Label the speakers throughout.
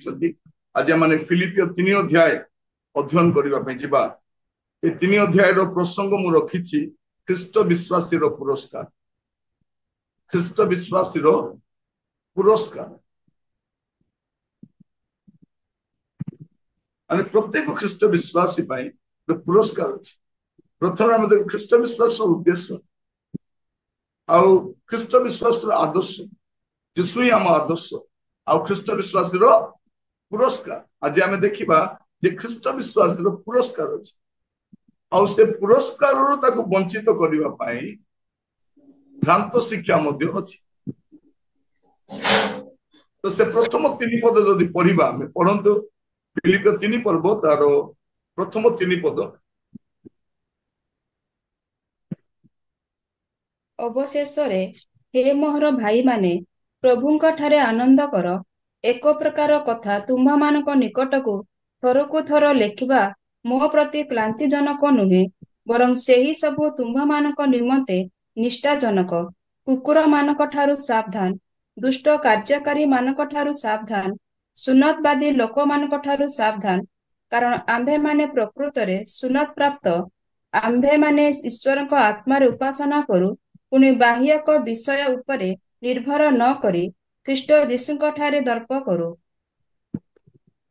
Speaker 1: ଦେଇଛନ୍ତି। आज आम फिलिपियो 3 अध्याय अध्ययन करने जा। ये 3 अध्याय प्रसंग मु रखी ख्रीष्ट विश्वासी पुरस्कार। ख्रीष्ट विश्वासी पुरस्कार माने प्रत्येक ख्रीष्ट विश्वासी पुरस्कार अच्छे। प्रथम आम देख ख्रीष्ट विश्वास उद्देश्य आउ ख्रीष्ट विश्वास आदर्श जीशु ही आम आदर्श आउ ख्रीष्ट विश्वासी पुरस्कार। आज आम देखा ख्रीष्ट विश्वास पुरस्कार अच्छे आउ से पुरस्कार वंचित करने भ्रांत शिक्षा अच्छी। तो से प्रथम 3 पद जदि पढ़ा पढ़ंतु फिलिपियो 3 पर्व तार प्रथम 3 पद।
Speaker 2: अवशेषरे हे मोहर भाई माने प्रभुंक ठारे आनंद कर। एक प्रकार कथा तुम्भा मानक निकटकू थरकू थर लेखिबा मो प्रति क्लांतिजनक नुहे, बरं सेही सबु तुम्भा मानक निमंते निष्ठाजनक। कुकुर मानक ठारू सावधान, दुष्ट कार्यकारी मानक ठारू सावधान, सुन्नतवादी लोक मानक ठारू सावधान। कारण आम्भे माने प्रकृतरे सुन्नत प्राप्त, आम्भे माने ईश्वर को आत्मार उपासना करू, पुनि बाह्यक विषय उपरे निर्भर न करी ख्रीष्ट जीशुଙ୍କ ठारे दर्प करू।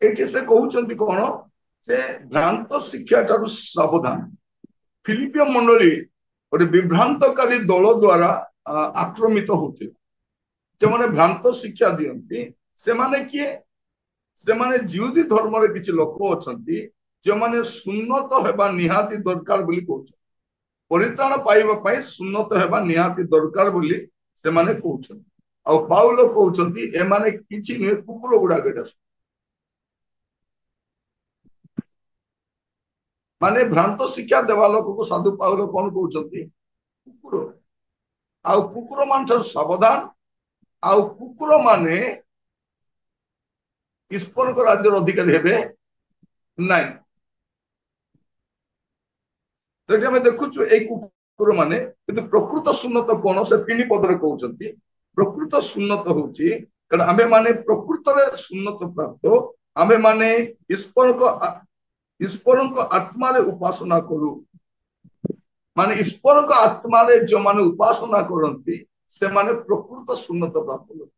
Speaker 1: एठी से कहउचंती कोन से भ्रांत शिक्षा ठारू सावधान। फिलिपियो मंडली और विभ्रांतकारी दल द्वारा आक्रमित होते जो माने भ्रांत शिक्षा दियंती से माने किए से माने जिहुदी धर्म रे किछि लोक अछंती जो माने सुन्नत हेबा निहाती दरकार बोली कहउछ। परित्राण पाइबा पई सुन्नत हेबा निहाती दरकार बोली से माने कहउछ। आ पाउलो कहउचंती ए माने किछि नुहे कुकुर गुडा गेटा माने भ्रांत शिक्षा देवा लोक को साधु पाउलो कौन कहउचंती कुकुर। आ कुकुर मान सावधान आ कुकुर माने ईश्वर को राज्य अधिकारी हेबे नाइ। तो आम देखु कुकुर माने प्रकृत सुन्नत कौन से 3 पदरे कहउचंती। प्रकृत सुन्नत होची कारण आमे माने प्रकृत रे सुन्नत प्राप्त आमे माने ईश्वर को आत्मा रे उपासना करू। माने ईश्वर को आत्मा रे जो माने उपासना करंती से माने प्रकृत सुन्नत प्राप्त लोक।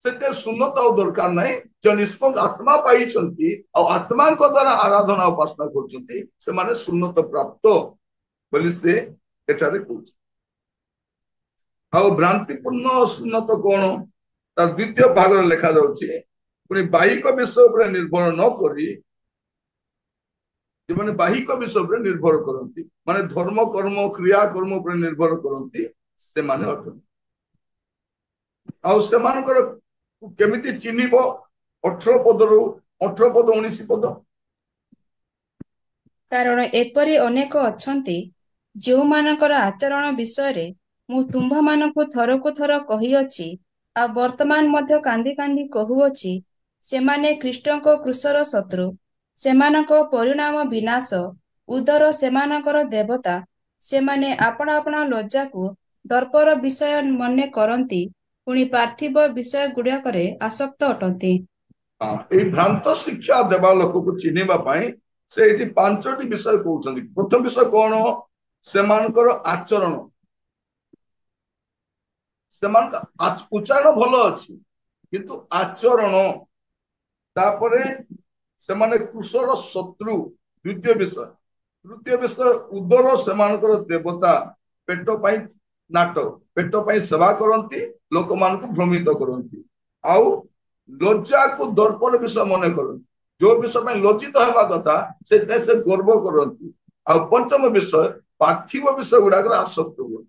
Speaker 1: से सुन्नत दरकार नहीं जो ईश्वर आत्मा पाई आत्मा द्वारा आराधना उपासना करछंती से माने सुन्नत प्राप्त बोली से एटारे कहउछ। आ भ्रांतिपूर्ण सुन्नत कौन तार द्वितीय भाग लिखा जाउछि पुनी बाहिक विषय पर निर्भर न करी जे माने बाहिक विषय पर निर्भर करंती माने धर्म कर्म क्रिया कर्म पर निर्भर करंती से माने अटन। आ से मानकर केमिति चिन्हिबो 18 पदरु 18 पद 19 पद।
Speaker 2: कारण एपरि अनेक अछंती जो मानकर आचरण विषय रे मु तुम्भा मानकु थरकु थर कहि अछि आ वर्तमान मध्य कांदी कांदी कहूअछि सेमाने ख्रीष्टको क्रूसर शत्रु, सेमानको परिणाम विनाश, उदर सेमानकर देवता, सेमाने आपण आपण लज्जा को दर्पर विषय मने करंती, पुनि पार्थिव विषय गुड़ाकरे आसक्त अटंती।
Speaker 1: ए भ्रांत शिक्षा देवा लोक को चिन्हिबा पई से एटी 5टी विषय कहउचंती। प्रथम विषय कोन सेमानकर आचरण सेमान उच्चारण भलो अछि किंतु आचरण तापरे सेमाने क्रूसर शत्रु द्वितीय विषय। तृतीय विषय उदर सेमानकर देवता पेट पई नाटक पेट पई सेवा करंती लोक मान को भ्रमित करंती आउ लज्जा को दर्पर विषय मने करंती जो विषय में लज्जित हेबा कथा से गर्व करंती। आ पंचम विषय पार्थिव विषय गुडा आसक्त हो।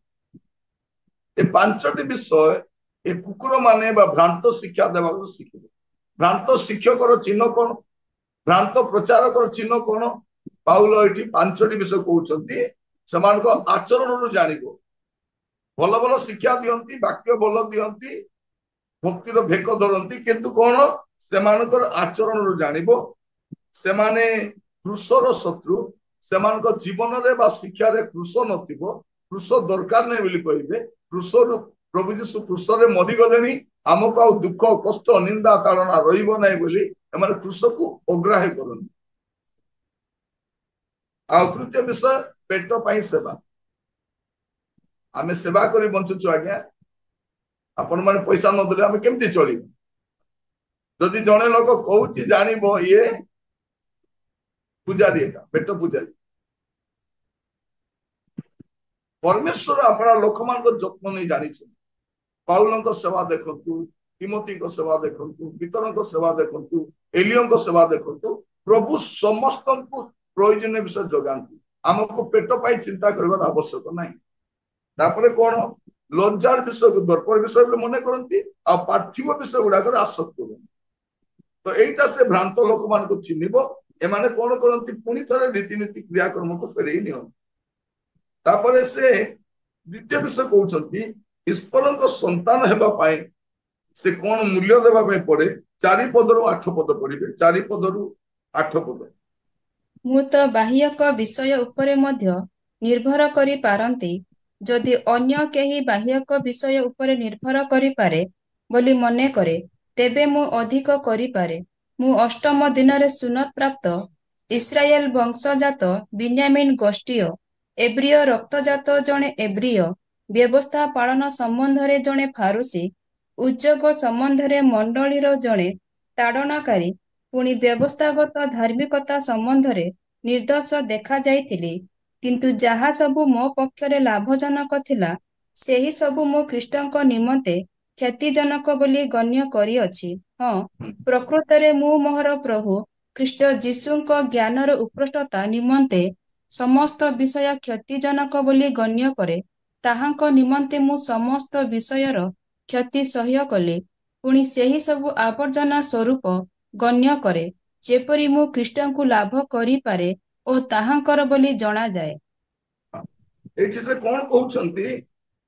Speaker 1: ए 5टी विषय ए कुकुर माने बा भ्रांत शिक्षा देवा शिखिबे। भ्रांत शिक्षकर चिन्ह कौन भ्रांत प्रचारकर चिन्ह कौन पाउलो एठी 5टी विषय कहउचंती समान को आचरण रु जानिबो। भल भल शिक्षा दियंती वाक्य भल दियंती भक्तिर भेक धरंती किंतु कौन सेमानकर आचरण रु जानिबो सेमाने क्रूसर शत्रु सेमानक जीवन रे बा शिक्षा रे क्रूस नथिबो क्रूस दरकार नै बोली कहिबे। क्रूस प्रभु यीशु क्रूस रे मरि गलेनी ଆମକୁ ଆଉ ଦୁଃଖ କଷ୍ଟ ନିନ୍ଦା ତାଡ଼ନା ରହିବ ନାହିଁ ବୋଲି ଏମାନେ କୃଷକୁ ଅଗ୍ରାହ୍ୟ କରନ୍ତି। ଆଉ ତୃତୀୟ ବିଷୟ, ପେଟ ପାଇଁ ସେବା। ଆମେ ସେବା କରି ବଞ୍ଚୁଛୁ ଆଜ୍ଞା, ଆପଣ ମାନେ ପଇସା ନଦେଲେ ଆମେ କେମିତି ଚଳିବୁ? ଯଦି ଜଣେ ଲୋକ କହୁଛି ଜାଣିବ ଇଏ ପୂଜାରୀ, ଏଟା ପେଟ ପୂଜାରୀ। ପରମେଶ୍ୱର ଆପଣ ଲୋକମାନଙ୍କ ଯତ୍ନ ନେଇ ଜାଣିଛନ୍ତି। ପାଉଲଙ୍କ ସେବା ଦେଖନ୍ତୁ, ତିମୋଥୀଙ୍କ ସେବା ଦେଖନ୍ତୁ, ପିତରଙ୍କ ସେବା ଦେଖନ୍ତୁ, ଏଲିୟଙ୍କ ସେବା ଦେଖନ୍ତୁ। ପ୍ରଭୁ ସମସ୍ତଙ୍କୁ ପ୍ରয়োଜନୀୟ ବିଷୟ ଯୋଗାନ୍ତି। ଆମକୁ ପେଟ ପାଇଁ ଚିନ୍ତା କରିବାର ଆବଶ୍ୟକ ନାହିଁ। ତାପରେ କଣ, ଲଜ୍ଜାର ବିଷୟକୁ ଦର୍ପଣ ବିଷୟ ବୋଲି ମନେ କରନ୍ତି, ଆଉ ପାର୍ଥିବ ବିଷୟ ଗୁଡାକରେ ଆସକ୍ତ ହୁଅନ୍ତି। ତ ଏଇଟା ସେ ଭ୍ରାନ୍ତ ଲୋକମାନଙ୍କୁ ଚିହ୍ନିବ। ଏମାନେ କଣ କରନ୍ତି, ପୁଣି ଥରେ ରୀତିନୀତି କ୍ରିୟାକର୍ମକୁ ଫେରେଇ ନିଅନ୍ତି। ତାପରେ ସେ ଦ୍ୱିତୀୟ ବିଷୟ କହୁଛନ୍ତି, ଈଶ୍ୱରଙ୍କ ସନ୍ତାନ ହେବା ପାଇଁ ସେ କଣ ମୂଲ୍ୟ ଦେବା ପାଇଁ ପଡେ। 4 ପଦରୁ 8 ପଦ ପଢିବେ, 4 ପଦରୁ 8 ପଦ।
Speaker 2: ମୁଁ ତ ବାହ୍ୟକ ବିଷୟ ଉପରେ ମଧ୍ୟ ନିର୍ଭର କରିପାରନ୍ତି। ଯଦି ଅନ୍ୟ କେହି ବାହ୍ୟକ ବିଷୟ ଉପରେ ନିର୍ଭର କରିପାରେ ବୋଲି ମନେ କରେ, ତେବେ ମୁଁ ଅଧିକ କରିପାରେ। ମୁଁ ଅଷ୍ଟମ ଦିନରେ ସୁନତ ପ୍ରାପ୍ତ, ଇସ୍ରାଏଲ ବଂଶଜାତ, ବିନ୍ୟାମିନ ଗୋଷ୍ଠୀୟ, ଏବ୍ରିୟ ରକ୍ତଜାତ ଜଣେ ଏବ୍ରିୟ, ବ୍ୟବସ୍ଥା ପାଳନ ସମ୍ବନ୍ଧରେ ଜଣେ ଫାରୁସୀ, ଉଦ୍ଯୋଗ ସମ୍ବନ୍ଧରେ ମଣ୍ଡଳୀର ଜଣେ ତାଡ଼ନାକାରୀ, ପୁଣି ବ୍ୟବସ୍ଥାଗତ ଧାର୍ମିକତା ସମ୍ବନ୍ଧରେ ନିର୍ଦ୍ଦୋଷ ଦେଖାଯାଇଥିଲି। କିନ୍ତୁ ଯାହା ସବୁ ମୋ ପକ୍ଷରେ ଲାଭଜନକ ଥିଲା, ସେହି ସବୁ ମୁଁ ଖ୍ରୀଷ୍ଟଙ୍କ ନିମନ୍ତେ କ୍ଷତିଜନକ ବୋଲି ଗଣ୍ୟ କରିଅଛି। ହଁ, ପ୍ରକୃତରେ ମୁଁ ମୋର ପ୍ରଭୁ ଖ୍ରୀଷ୍ଟ ଯୀଶୁଙ୍କ ଜ୍ଞାନର ଉତ୍କୃଷ୍ଟତା ନିମନ୍ତେ ସମସ୍ତ ବିଷୟ କ୍ଷତିଜନକ ବୋଲି ଗଣ୍ୟ କରେ। ତାହାଙ୍କ ନିମନ୍ତେ ମୁଁ ସମସ୍ତ ବିଷୟର କ୍ଷତି ସହ୍ୟ କଲି, ପୁଣି ସେହି ସବୁ ଆବର୍ଜନା ସ୍ୱରୂପ ଗଣ୍ୟ କରେ, ଯେପରି ମୁଁ ଖ୍ରୀଷ୍ଟଙ୍କୁ ଲାଭ କରିପାରେ ଓ ତାହାଙ୍କର ବୋଲି ଜଣାଯାଏ।
Speaker 1: ଏଇଠି ସେ କଣ କହୁଛନ୍ତି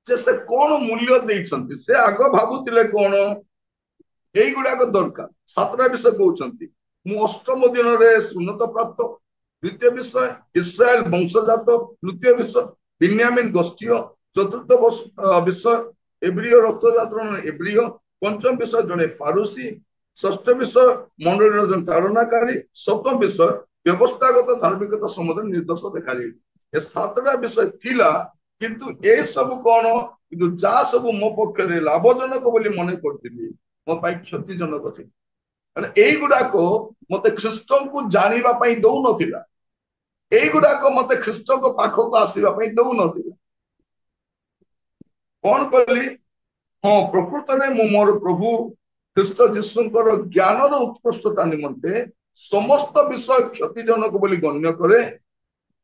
Speaker 1: ଯେ ସେ କଣ ମୂଲ୍ୟ ଦେଇଛନ୍ତି। ସେ ଆଗ ଭାବୁଥିଲେ କଣ, এইଗୁଡାକ ଦରକାର। 7ଟା ବିଷୟ କହୁଛନ୍ତି, ମୁଁ ଅଷ୍ଟମ ଦିନରେ ସୁନତ ପ୍ରାପ୍ତ, ଦ୍ୱିତୀୟ ବିଷୟ ଇସ୍ରାଏଲ ବଂଶଜାତ, ତୃତୀୟ ବିଷୟ ବିନ୍ୟାମିନ ଗୋଷ୍ଠୀୟ, ଚତୁର୍ଥ ବିଷୟ ଏବ୍ରିୟ ରକ୍ତଜାତ ଏବ୍ରିୟ, ପଞ୍ଚମ ବିଷୟ ଜଣେ ଫାରୁସୀ, ଷଷ୍ଠ ବିଷୟ ମଣ୍ଡଳୀର ଜଣେ ତାଡ଼ନାକାରୀ, ସପ୍ତମ ବିଷୟ ବ୍ୟବସ୍ଥାଗତ ଧାର୍ମିକତା ସମ୍ବନ୍ଧରେ ନିର୍ଦ୍ଦୋଷ ଦେଖାଯାଇଛି। ଏ 7ଟା ବିଷୟ ଥିଲା, କିନ୍ତୁ ଏ ସବୁ କଣ, କିନ୍ତୁ ଯାହା ସବୁ ମୋ ପକ୍ଷରେ ଲାଭଜନକ ବୋଲି ମନେ କରୁଥିଲି, ମୋ ପାଇଁ କ୍ଷତିଜନକ ଥିଲା। এইଗୁଡାକ ମତେ ଖ୍ରୀଷ୍ଟଙ୍କୁ ଜାଣିବା ପାଇଁ ଦଉନଥିଲା। এইଗୁଡାକ ମତେ ଖ୍ରୀଷ୍ଟଙ୍କ ପାଖକୁ ଆସିବା ପାଇଁ ଦଉନଥିଲା। କଣ କଲି, ହଁ, ପ୍ରକୃତରେ ମୁଁ ମୋର ପ୍ରଭୁ ଖ୍ରୀଷ୍ଟ ଯୀଶୁଙ୍କର ଜ୍ଞାନର ଉତ୍କୃଷ୍ଟତା ନିମନ୍ତେ ସମସ୍ତ ବିଷୟ କ୍ଷତିଜନକ ବୋଲି ଗଣ୍ୟ କରେ।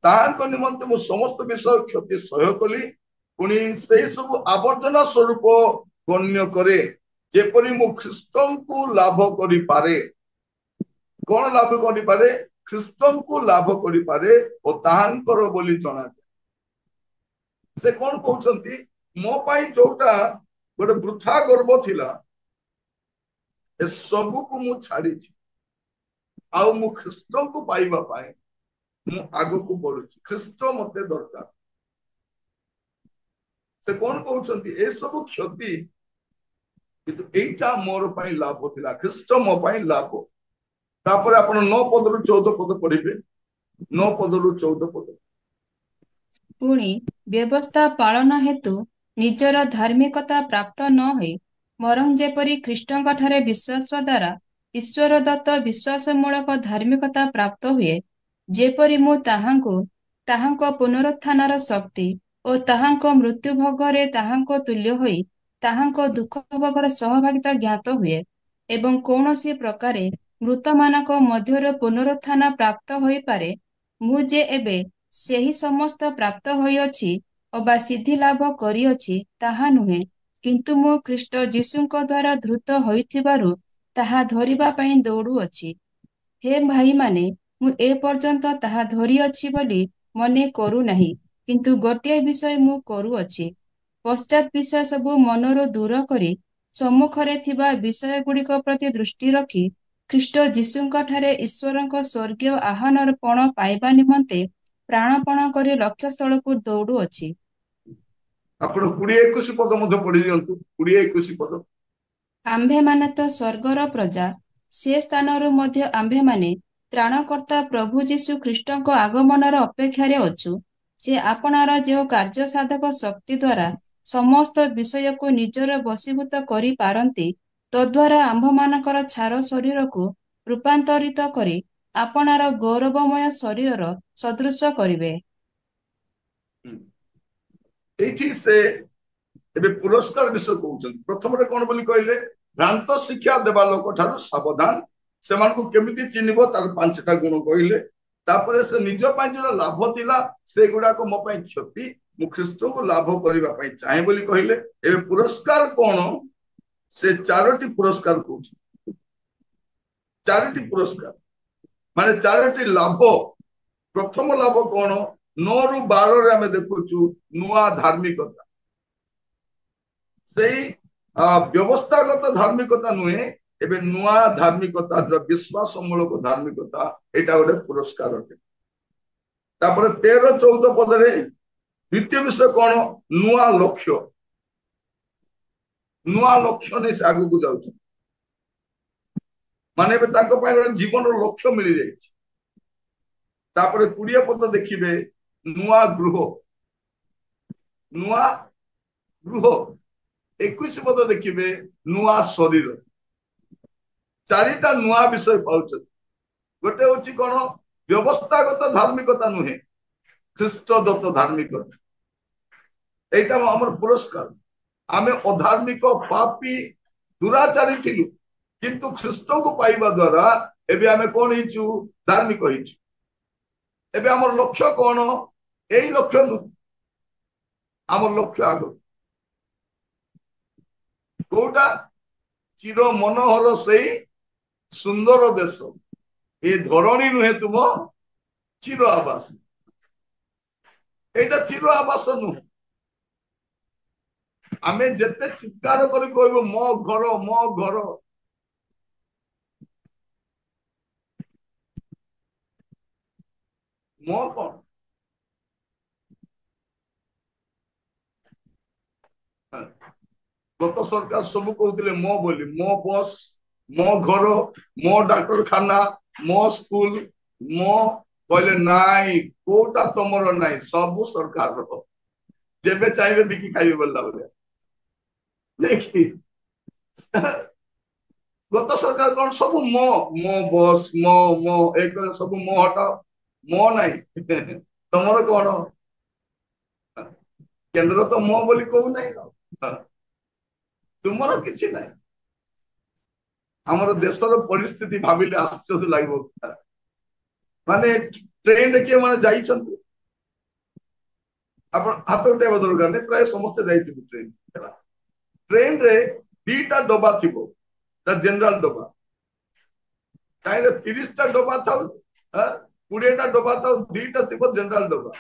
Speaker 1: ତାହାଙ୍କ ନିମନ୍ତେ ମୁଁ ସମସ୍ତ ବିଷୟ କ୍ଷତି ସହ୍ୟ କଲି, ପୁଣି ସେଇ ସବୁ ଆବର୍ଜନା ସ୍ୱରୂପ ଗଣ୍ୟ କରେ, ଯେପରି ମୁଁ ଖ୍ରୀଷ୍ଟଙ୍କୁ ଲାଭ କରିପାରେ। କଣ ଲାଭ କରିପାରେ? ଖ୍ରୀଷ୍ଟଙ୍କୁ ଲାଭ କରିପାରେ ଓ ତାହାଙ୍କର ବୋଲି ଜଣାଯାଏ। ସେ କଣ କହୁଛନ୍ତି, ମୋ ପାଇଁ ଯୋଉଟା ଗୋଟେ ବୃଥା ଗର୍ବ ଥିଲା, ଏ ସବୁକୁ ମୁଁ ଛାଡିଛି, ଆଉ ମୁଁ ଖ୍ରୀଷ୍ଟଙ୍କୁ ପାଇବା ପାଇଁ ମୁଁ ଆଗକୁ ବଢୁଛି। ଖ୍ରୀଷ୍ଟ ମତେ ଦରକାର। ସେ କଣ କହୁଛନ୍ତି, ଏସବୁ କ୍ଷତି, କିନ୍ତୁ ଏଇଟା ମୋର ପାଇଁ ଲାଭ ଥିଲା। ଖ୍ରୀଷ୍ଟ ମୋ ପାଇଁ ଲାଭ। ତାପରେ ଆପଣ 9 ପଦରୁ 14 ପଦ ପଢିବେ, 9 ପଦରୁ 14 ପଦ।
Speaker 2: ପୁଣି ବ୍ୟବସ୍ଥା ପାଳନ ହେତୁ ନିଜର ଧାର୍ମିକତା ପ୍ରାପ୍ତ ନ ହୋଇ, ବରଂ ଯେପରି ଖ୍ରୀଷ୍ଟଙ୍କ ଠାରେ ବିଶ୍ୱାସ ଦ୍ୱାରା ଈଶ୍ୱର ଦତ୍ତ ବିଶ୍ୱାସମୂଳକ ଧାର୍ମିକତା ପ୍ରାପ୍ତ ହୁଏ, ଯେପରି ମୁଁ ତାହାଙ୍କ ପୁନରୁତ୍ଥାନର ଶକ୍ତି ଓ ତାହାଙ୍କ ମୃତ୍ୟୁ ଭୋଗରେ ତାହାଙ୍କ ତୁଲ୍ୟ ହୋଇ ତାହାଙ୍କ ଦୁଃଖ ଭୋଗର ସହଭାଗିତା ଜ୍ଞାତ ହୁଏ, ଏବଂ କୌଣସି ପ୍ରକାରେ ମୃତମାନଙ୍କ ମଧ୍ୟରୁ ପୁନରୁତ୍ଥାନ ପ୍ରାପ୍ତ ହୋଇପାରେ। ମୁଁ ଯେ ଏବେ ସେହି ସମସ୍ତ ପ୍ରାପ୍ତ ହୋଇଅଛି ଅବା ସିଦ୍ଧି ଲାଭ କରିଅଛି, ତାହା ନୁହେଁ, କିନ୍ତୁ ମୁଁ ଖ୍ରୀଷ୍ଟ ଯୀଶୁଙ୍କ ଦ୍ୱାରା ଧୃତ ହୋଇଥିବାରୁ ତାହା ଧରିବା ପାଇଁ ଦୌଡୁଅଛି। ହେ ଭାଇମାନେ, ମୁଁ ଏପର୍ଯ୍ୟନ୍ତ ତାହା ଧରିଅଛି ବୋଲି ମନେ କରୁନାହିଁ, କିନ୍ତୁ ଗୋଟିଏ ବିଷୟ ମୁଁ କରୁଅଛି, ପଶ୍ଚାତ୍ ବିଷୟ ସବୁ ମନରୁ ଦୂର କରି ସମ୍ମୁଖରେ ଥିବା ବିଷୟଗୁଡ଼ିକ ପ୍ରତି ଦୃଷ୍ଟି ରଖି ଖ୍ରୀଷ୍ଟ ଯୀଶୁଙ୍କ ଠାରେ ଈଶ୍ୱରଙ୍କ ସ୍ୱର୍ଗୀୟ ଆହ୍ୱାନପଣ ପାଇବା ନିମନ୍ତେ ପ୍ରାଣପଣ କରି ଲକ୍ଷ୍ୟସ୍ଥଳକୁ ଦୌଡୁଅଛି।
Speaker 1: ଆପଣ 20-21 ପଦ ମଧ୍ୟ ପଢି ଦିଅନ୍ତୁ। 20-21 ପଦ।
Speaker 2: ଆମ୍ଭେମାନେ ତ ସ୍ୱର୍ଗର ପ୍ରଜା, ସେ ସ୍ଥାନରୁ ମଧ୍ୟ ଆମ୍ଭେମାନେ ତ୍ରାଣକର୍ତ୍ତା ପ୍ରଭୁ ଯୀଶୁ ଖ୍ରୀଷ୍ଟଙ୍କ ଆଗମନର ଅପେକ୍ଷାରେ ଅଛୁ। ସେ ଆପଣାର ଯେଉଁ କାର୍ଯ୍ୟସାଧକ ଶକ୍ତି ଦ୍ୱାରା ସମସ୍ତ ବିଷୟକୁ ନିଜର ବଶୀଭୂତ କରିପାରନ୍ତି, ତଦ୍ୱାରା ଆମ୍ଭମାନଙ୍କର ଛାର ଶରୀରକୁ ରୂପାନ୍ତରିତ କରି ଆପଣାର ଗୌରବମୟ ଶରୀରର ସଦୃଶ କରିବେ।
Speaker 1: ଏଇଠି ସେ ଏବେ ପୁରସ୍କାର ବିଷୟ କହୁଛନ୍ତି। ପ୍ରଥମରେ କଣ ବୋଲି କହିଲେ? ଭ୍ରାନ୍ତ ଶିକ୍ଷା ଦେବା ଲୋକ ଠାରୁ ସାବଧାନ, ସେମାନଙ୍କୁ କେମିତି ଚିହ୍ନିବ ତାର 5ଟା ଗୁଣ କହିଲେ। ତାପରେ ସେ ନିଜ ପାଇଁ ଯୋଉଟା ଲାଭ ଥିଲା ସେଗୁଡାକ ମୋ ପାଇଁ କ୍ଷତି, ମୁଁ ଖ୍ରୀଷ୍ଟଙ୍କୁ ଲାଭ କରିବା ପାଇଁ ଚାହେଁ ବୋଲି କହିଲେ। ଏବେ ପୁରସ୍କାର କଣ? ସେ 4ଟି ପୁରସ୍କାର କହୁଛନ୍ତି। 4ଟି ପୁରସ୍କାର ମାନେ 4ଟି ଲାଭ। ପ୍ରଥମ ଲାଭ କଣ? 9ରୁ 12ରେ ଆମେ ଦେଖୁଛୁ ନୂଆ ଧାର୍ମିକତା। ସେଇ ବ୍ୟବସ୍ଥାଗତ ଧାର୍ମିକତା ନୁହେଁ, ଏବେ ନୂଆ ଧାର୍ମିକତା, ବିଶ୍ୱାସ ମୂଳକ ଧାର୍ମିକତା, ଏଇଟା ଗୋଟେ ପୁରସ୍କାର ଅଟେ। ତାପରେ 13-14 ପଦରେ ଦ୍ୱିତୀୟ ବିଷୟ କଣ? ନୂଆ ଲକ୍ଷ୍ୟ। ନୂଆ ଲକ୍ଷ୍ୟ ନେଇ ସେ ଆଗକୁ ଯାଉଛି, ମାନେ ଏବେ ତାଙ୍କ ପାଇଁ ଗୋଟେ ଜୀବନର ଲକ୍ଷ୍ୟ ମିଳିଯାଇଛି। ତାପରେ 20 ପଦ ଦେଖିବେ ନୂଆ ଗୃହ। ନୂଆ ଗୃହ। 21 ପଦ ଦେଖିବେ ନୂଆ ଶରୀର। 4ଟା ନୂଆ ବିଷୟ ପାଉଛନ୍ତି। ଗୋଟେ ହଉଛି କଣ? ବ୍ୟବସ୍ଥାଗତ ଧାର୍ମିକତା ନୁହେଁ, ଖ୍ରୀଷ୍ଟ ଦତ୍ତ ଧାର୍ମିକତା। এইটা আমার পুরস্কার। ଆମେ ଅଧାର୍ମିକ, ପାପୀ, ଦୁରାଚାରୀ ଥିଲୁ, କିନ୍ତୁ ଖ୍ରୀଷ୍ଟଙ୍କୁ ପାଇବା ଦ୍ୱାରା ଏବେ ଆମେ କଣ ହେଇଛୁ? ଧାର୍ମିକ ହେଇଛୁ। ଏବେ ଆମର ଲକ୍ଷ୍ୟ କଣ? ଏଇ ଲକ୍ଷ୍ୟ ନୁହେଁ, ଆମର ଲକ୍ଷ୍ୟ ଆଗକୁ କୋଉଟା? ଚିର ମନୋହର ସେଇ ସୁନ୍ଦର ଦେଶ, ଏ ଧରଣୀ ନୁହେଁ ତୁମ ଚିର ଆବାସ। এইটা ଚିର ଆବାସ ନୁହେଁ। ଆମେ ଯେତେ ଚିତ୍କାର କରି କହିବୁ ମୋ ଘର, ମୋ ଘର, ମୋ କଣ? ଗତ ସରକାର ସବୁ କହୁଥିଲେ ମୋ ବୋଲି, ମୋ ବସ୍, ମୋ ଘର, ମୋ ଡାକ୍ତରଖାନା, ମୋ ସ୍କୁଲ, ମୋ କହିଲେ ନାଇଁ, କୋଉଟା ତମର ନାଇଁ, ସବୁ ସରକାରର। ଯେବେ ଚାହିଁବେ ବିକି ଖାଇବେ ବୋଲିଲା ଭଳିଆ ନାଇଁ। ଗତ ସରକାର କଣ? ସବୁ ମୋ, ମୋ ବସ୍, ମୋ ମୋ ଏକ ସବୁ ମୋ ହଟାଅ, ମୋ ନାଇଁ। ତମର କଣ? କେନ୍ଦ୍ର ତ ମୋ ବୋଲି କହୁନାହିଁ, ତୁମର କିଛି ନାହିଁ। ଆମର ଦେଶର ପରିସ୍ଥିତି ଭାବିଲେ ଆଶ୍ଚର୍ଯ୍ୟ ଲାଗିବ। ମାନେ ଟ୍ରେନରେ କିଏ ମାନେ ଯାଇଛନ୍ତି? ଆପଣ ହାତ ଉଠାଇବା ଦରକାର ନାହିଁ, ପ୍ରାୟ ସମସ୍ତେ ଯାଇଥିବେ ଟ୍ରେନ ହେଲା। ଟ୍ରେନରେ 2ଟା ଡବା ଥିବ, ଜେନେରାଲ ଡବା। ତାହିଁରେ 30ଟା ଡବା ଥାଉ, 20ଟା ଡବା ଥାଉ, 2ଟା ଥିବ ଜେନେରାଲ ଡବା।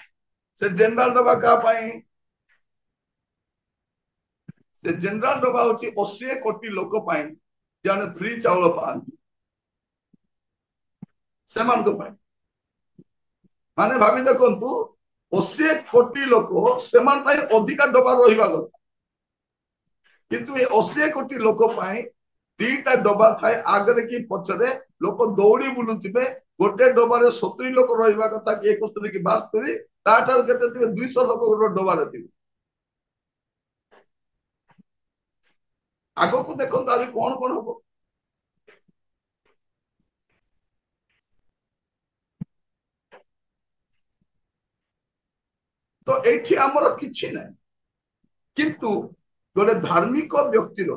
Speaker 1: ସେ ଜେନେରାଲ ଡବା କାହା ପାଇଁ? ସେ ଜେନେରାଲ ଡବା ହଉଛି 80 କୋଟି ଲୋକ ପାଇଁ, ଯେଉଁମାନେ ଫ୍ରି ଚାଉଳ ପାଆନ୍ତି, ସେମାନଙ୍କ ପାଇଁ। ମାନେ ଭାବି ଦେଖନ୍ତୁ, 80 କୋଟି ଲୋକ, ସେମାନଙ୍କ ପାଇଁ ଅଧିକା ଡବା ରହିବା କଥା, କିନ୍ତୁ ଏ 80 କୋଟି ଲୋକ ପାଇଁ 2ଟା ଡବା ଥାଏ, ଆଗରେ କି ପଛରେ। ଲୋକ ଦୌଡ଼ି ବୁଲୁଥିବେ। ଗୋଟେ ଡବାରେ 70 ଲୋକ ରହିବା କଥା, କି 71 କି 72, ତାଠାରୁ କେତେ ଥିବେ? 200 ଲୋକ ଗୋଟେ ଡବାରେ ଥିବେ। ଆଗକୁ ଦେଖନ୍ତୁ ଆଜି କଣ କଣ ହବ। ତ ଏଇଠି ଆମର କିଛି ନାହିଁ, କିନ୍ତୁ ଗୋଟେ ଧାର୍ମିକ ବ୍ୟକ୍ତିର,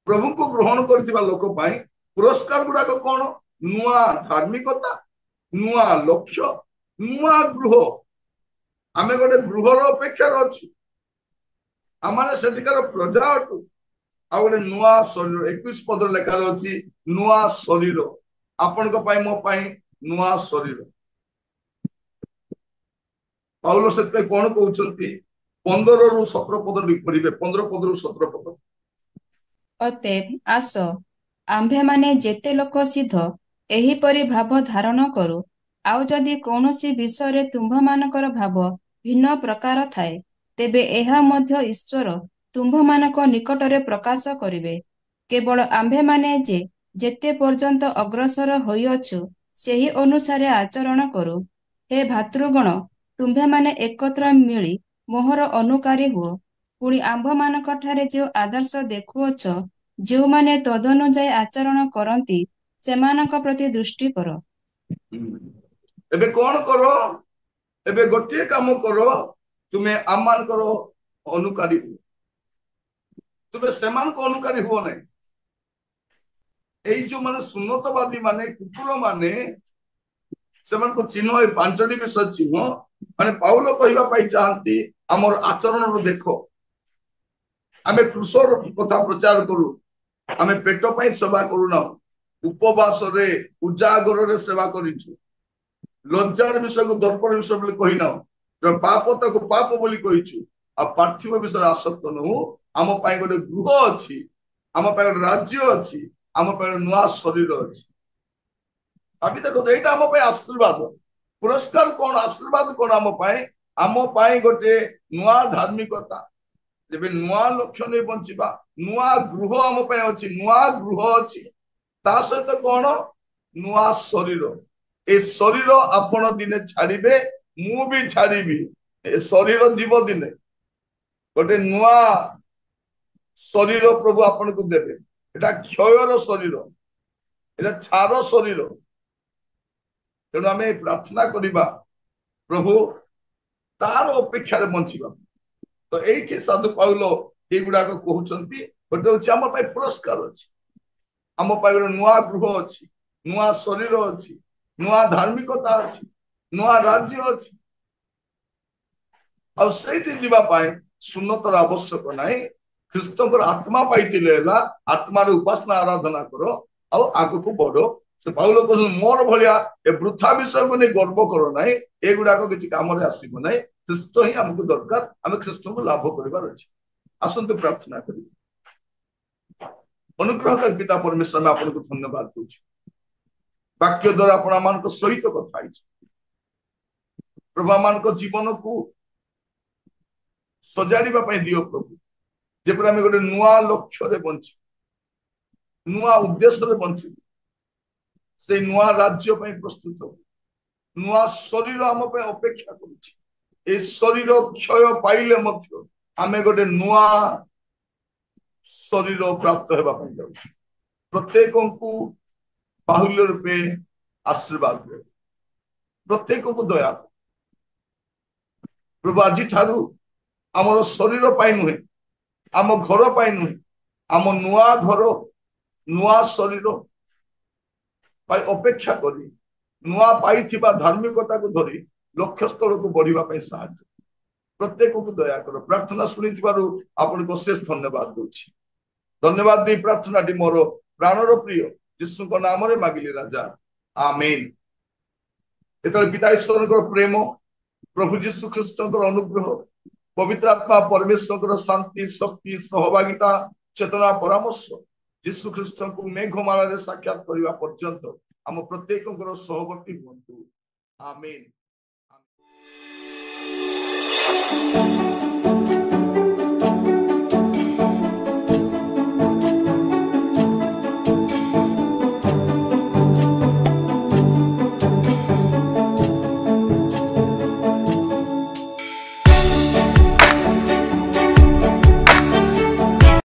Speaker 1: ପ୍ରଭୁଙ୍କୁ ଗ୍ରହଣ କରିଥିବା ଲୋକ ପାଇଁ ପୁରସ୍କାର ଗୁଡାକ କଣ? ନୂଆ ଧାର୍ମିକତା, ନୂଆ ଲକ୍ଷ୍ୟ, ନୂଆ ଗୃହ। ଆମେ ଗୋଟେ ଗୃହର ଅପେକ୍ଷାରେ ଅଛୁ, ଆମେ ସେଠିକାର ପ୍ରଜା ଅଟୁ। ଆଉ ଗୋଟେ ନୂଆ ଶରୀର। 21 ପଦରେ ଲେଖାରେ ଅଛି ନୂଆ ଶରୀର। ଆପଣଙ୍କ ପାଇଁ, ମୋ ପାଇଁ ନୂଆ ଶରୀର। ପାଉଲ ସେଥିପାଇଁ କଣ କହୁଛନ୍ତି? 15ରୁ 17 ପଦ ପଢିବେ। 15 ପଦରୁ 17 ପଦ।
Speaker 2: ଅତଏବ ଆସ, ଆମ୍ଭେମାନେ ଯେତେ ଲୋକ ସିଦ୍ଧ ଏହିପରି ଭାବ ଧାରଣ କରୁ। ଆଉ ଯଦି କୌଣସି ବିଷୟରେ ତୁମ୍ଭମାନଙ୍କର ଭାବ ଭିନ୍ନ ପ୍ରକାର ଥାଏ, ତେବେ ଏହା ମଧ୍ୟ ଈଶ୍ୱର ତୁମ୍ଭମାନଙ୍କ ନିକଟରେ ପ୍ରକାଶ କରିବେ। କେବଳ ଆମ୍ଭେମାନେ ଯେ ଯେତେ ପର୍ଯ୍ୟନ୍ତ ଅଗ୍ରସର ହୋଇଅଛୁ ସେହି ଅନୁସାରେ ଆଚରଣ କରୁ। ହେ ଭାତୃଗଣ, ତୁମ୍ଭେମାନେ ଏକତ୍ର ମିଳି ମୋହର ଅନୁକାରୀ ହୁଅ। ପୁଣି ଆମ୍ଭମାନଙ୍କଠାରେ ଯେଉଁ ଆଦର୍ଶ ଦେଖୁଅଛ, ଯେଉଁମାନେ ତଦନୁଯାୟୀ ଆଚରଣ କରନ୍ତି, ସେମାନଙ୍କ ପ୍ରତି ଦୃଷ୍ଟି କର।
Speaker 1: ଏବେ କଣ କର? ଏବେ ଗୋଟିଏ କାମ କର, ତୁମେ ଆମମାନଙ୍କର ଅନୁକାରୀ ହୁଅ। ତୁମେ ସେମାନଙ୍କ ଅନୁକାରୀ ହୁଅ ନାହିଁ। ଏଇ ଯୋଉମାନେ ସୁନ୍ନତବାଦୀ ମାନେ, କୁକୁର ମାନେ, ସେମାନଙ୍କ ଚିହ୍ନ ଏ 5ଟି ବିଷୟ ଚିହ୍ନ। ମାନେ ପାଉଲ କହିବା ପାଇଁ ଚାହାନ୍ତି ଆମର ଆଚରଣରୁ ଦେଖ। ଆମେ କୃଷର କଥା ପ୍ରଚାର କରୁ, ଆମେ ପେଟ ପାଇଁ ସେବା କରୁନାହୁଁ, ଉପବାସରେ ଉଜାଗରରେ ସେବା କରିଛୁ, ଲଜ୍ଜାର ବିଷୟକୁ ଦର୍ପଣ ବିଷୟ ବୋଲି କହିନାହୁଁ, ପାପ ତାକୁ ପାପ ବୋଲି କହିଛୁ, ଆଉ ପାର୍ଥିବ ବିଷୟରେ ଆସକ୍ତ ନୁହଁ। ଆମ ପାଇଁ ଗୋଟେ ଗୃହ ଅଛି, ଆମ ପାଇଁ ଗୋଟେ ରାଜ୍ୟ ଅଛି, ଆମ ପାଇଁ ଗୋଟେ ନୂଆ ଶରୀର ଅଛି। ଭାବି ଦେଖନ୍ତୁ, ଏଇଟା ଆମ ପାଇଁ ଆଶୀର୍ବାଦ। ପୁରସ୍କାର କଣ, ଆଶୀର୍ବାଦ କଣ? ଆମ ପାଇଁ ଗୋଟେ ନୂଆ ଧାର୍ମିକତା, ଯେବେ ନୂଆ ଲକ୍ଷ୍ୟ ନେଇ ବଞ୍ଚିବା, ନୂଆ ଗୃହ ଆମ ପାଇଁ ଅଛି, ନୂଆ ଗୃହ ଅଛି। ତା ସହିତ କଣ? ନୂଆ ଶରୀର। ଏ ଶରୀର ଆପଣ ଦିନେ ଛାଡିବେ, ମୁଁ ବି ଛାଡିବି। ଏ ଶରୀର ଯିବ ଦିନେ। ଗୋଟେ ନୂଆ ଶରୀର ପ୍ରଭୁ ଆପଣଙ୍କୁ ଦେବେ। ଏଟା କ୍ଷୟର ଶରୀର, ଏଟା ଛାର ଶରୀର। ତେଣୁ ଆମେ ପ୍ରାର୍ଥନା କରିବା, ପ୍ରଭୁ ତାର ଅପେକ୍ଷାରେ ବଞ୍ଚିବା। ତ ଏଇଠି ସାଧୁ ପାଉଲ ଏଇଗୁଡାକ କହୁଛନ୍ତି। ଗୋଟେ ହଉଛି ଆମ ପାଇଁ ପୁରସ୍କାର ଅଛି, ଆମ ପାଇଁ ଗୋଟେ ନୂଆ ଗୃହ ଅଛି, ନୂଆ ଶରୀର ଅଛି, ନୂଆ ଧାର୍ମିକତା ଅଛି, ନୂଆ ରାଜ୍ୟ ଅଛି। ଆଉ ସେଇଠି ଯିବା ପାଇଁ ସୁନ୍ନତର ଆବଶ୍ୟକ ନାହିଁ। ଖ୍ରୀଷ୍ଟଙ୍କର ଆତ୍ମା ପାଇଥିଲେ ହେଲା, ଆତ୍ମାର ଉପାସନା ଆରାଧନା କର, ଆଉ ଆଗକୁ ବଢ। ସେ ପାଉଲ କହୁଛନ୍ତି, ମୋର ଭଳିଆ ଏ ବୃଥା ବିଷୟକୁ ନେଇ ଗର୍ବ କର ନାହିଁ, ଏଗୁଡାକ କିଛି କାମରେ ଆସିବ ନାହିଁ। ଖ୍ରୀଷ୍ଟ ହିଁ ଆମକୁ ଦରକାର, ଆମେ ଖ୍ରୀଷ୍ଟଙ୍କୁ ଲାଭ କରିବାର ଅଛି। ଆସନ୍ତୁ ପ୍ରାର୍ଥନା କରିବୁ। ଅନୁଗ୍ରହକାରୀ ପିତା ପରମେଶ୍ୱର, ଆମେ ଆପଣଙ୍କୁ ଧନ୍ୟବାଦ ଦଉଛୁ। ବାକ୍ୟ ଦ୍ୱାରା ଆପଣ ଆମମାନଙ୍କ ସହିତ କଥା ହେଇଛି ପ୍ରଭୁ। ଆମମାନଙ୍କ ଜୀବନକୁ ସଜାଡ଼ିବା ପାଇଁ ଦିଅ ପ୍ରଭୁ, ଯେପରି ଆମେ ଗୋଟେ ନୂଆ ଲକ୍ଷ୍ୟରେ ବଞ୍ଚିବୁ, ନୂଆ ଉଦ୍ଦେଶ୍ୟରେ ବଞ୍ଚିବୁ, ସେଇ ନୂଆ ରାଜ୍ୟ ପାଇଁ ପ୍ରସ୍ତୁତ ହବୁ। ନୂଆ ଶରୀର ଆମ ପାଇଁ ଅପେକ୍ଷା କରୁଛି। ଏ ଶରୀର କ୍ଷୟ ପାଇଲେ ମଧ୍ୟ ଆମେ ଗୋଟେ ନୂଆ ଶରୀର ପ୍ରାପ୍ତ ହେବା ପାଇଁ ଯାଉଛୁ। ପ୍ରତ୍ୟେକଙ୍କୁ ବାହୁଲ୍ୟ ରୂପେ ଆଶୀର୍ବାଦ ଦେବ, ପ୍ରତ୍ୟେକଙ୍କୁ ଦୟା ପ୍ରଭୁ। ଆଜି ଠାରୁ ଆମର ଶରୀର ପାଇଁ ନୁହେଁ, ଆମ ଘର ପାଇଁ ନୁହେଁ, ଆମ ନୂଆ ଘର, ନୂଆ ଶରୀର ପାଇଁ ଅପେକ୍ଷା କରି ନୂଆ ପାଇଥିବା ଧାର୍ମିକତାକୁ ଧରି ଲକ୍ଷ୍ୟସ୍ଥଳକୁ ବଢିବା ପାଇଁ ସାହାଯ୍ୟ। ପ୍ରତ୍ୟେକଙ୍କୁ ଦୟା କର। ପ୍ରାର୍ଥନା ଶୁଣିଥିବାରୁ ଆପଣଙ୍କୁ ଅଶେଷ ଧନ୍ୟବାଦ ଦଉଛି। ଧନ୍ୟବାଦ ଦେଇ ପ୍ରାର୍ଥନାଟି ମୋର ପ୍ରାଣର ପ୍ରିୟ ଯୀଶୁଙ୍କ ନାମରେ ମାଗିଲି ରାଜା, ଆମେନ୍। ଯେତେବେଳେ ପିତା ଈଶ୍ୱରଙ୍କର ପ୍ରେମ, ପ୍ରଭୁ ଯୀଶୁ ଖ୍ରୀଷ୍ଟଙ୍କର ଅନୁଗ୍ରହ, ପବିତ୍ର ଆତ୍ମା ପରମେଶ୍ୱରଙ୍କର ଶାନ୍ତି, ଶକ୍ତି, ସହଭାଗିତା, ଚେତନା, ପରାମର୍ଶ ଯୀଶୁ ଖ୍ରୀଷ୍ଟଙ୍କୁ ମେଘମାଳାରେ ସାକ୍ଷାତ କରିବା ପର୍ଯ୍ୟନ୍ତ ଆମ ପ୍ରତ୍ୟେକଙ୍କର ସହବର୍ତ୍ତୀ ହୁଅନ୍ତୁ। ଆମେନ୍।